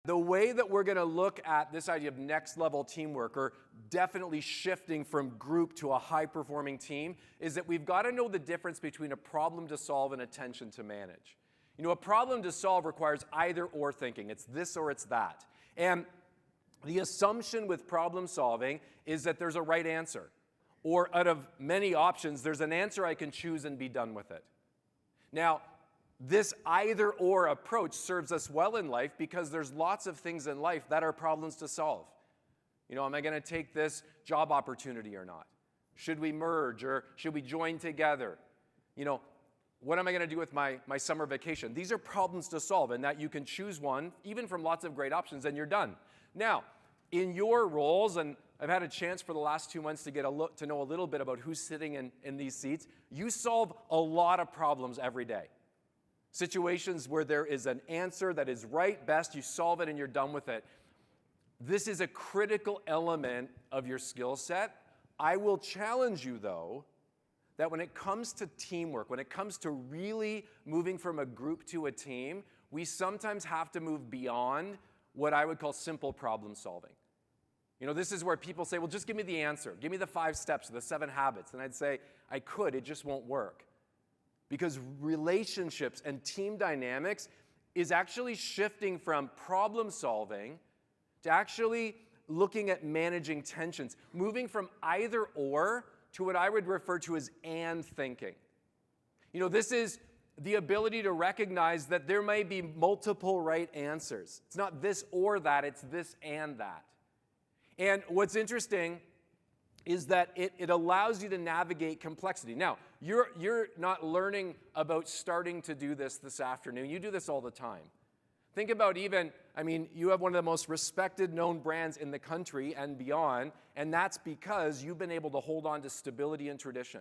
The way that we're going to look at this idea of next level teamwork, or definitely shifting from group to a high performing team, is that we've got to know the difference between a problem to solve and a tension to manage. You know, a problem to solve requires either or thinking. It's this or it's that. And the assumption with problem solving is that there's a right answer. Or out of many options, there's an answer I can choose and be done with it. Now, this either-or approach serves us well in life because there's lots of things in life that are problems to solve. You know, am I going to take this job opportunity or not? Should we merge or should we join together? You know, what am I going to do with my summer vacation? These are problems to solve, and that you can choose one, even from lots of great options, and you're done. Now, in your roles, and I've had a chance for the last 2 months to get to know a little bit about who's sitting in these seats, you solve a lot of problems every day. Situations where there is an answer that is right, best, you solve it and you're done with it. This is a critical element of your skill set. I will challenge you, though, that when it comes to teamwork, when it comes to really moving from a group to a team, we sometimes have to move beyond what I would call simple problem solving. You know, this is where people say, well, just give me the answer. Give me the 5 steps or the 7 habits. And I'd say, I could, it just won't work. Because relationships and team dynamics is actually shifting from problem solving to actually looking at managing tensions, moving from either or to what I would refer to as and thinking. You know, this is the ability to recognize that there may be multiple right answers. It's not this or that, it's this and that. And what's interesting is that it allows you to navigate complexity. Now, you're not learning about starting to do this afternoon. You do this all the time. Think about even, I mean, you have one of the most respected, known brands in the country and beyond, and that's because you've been able to hold on to stability and tradition.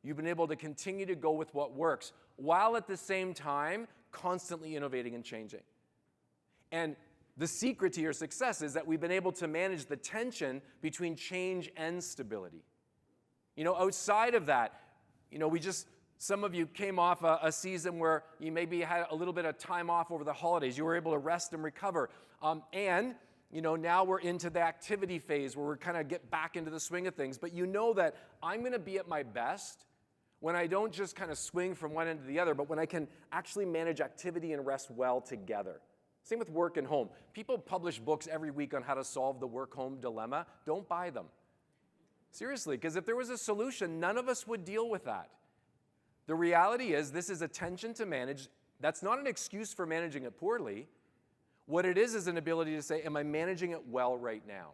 You've been able to continue to go with what works, while at the same time constantly innovating and changing. And the secret to your success is that we've been able to manage the tension between change and stability. You know, outside of that, you know, some of you came off a season where you maybe had a little bit of time off over the holidays. You were able to rest and recover. And, you know, now we're into the activity phase where we're kind of get back into the swing of things. But you know that I'm going to be at my best when I don't just kind of swing from one end to the other, but when I can actually manage activity and rest well together. Same with work and home. People publish books every week on how to solve the work-home dilemma. Don't buy them. Seriously, because if there was a solution, none of us would deal with that. The reality is this is a tension to manage. That's not an excuse for managing it poorly. What it is an ability to say, am I managing it well right now?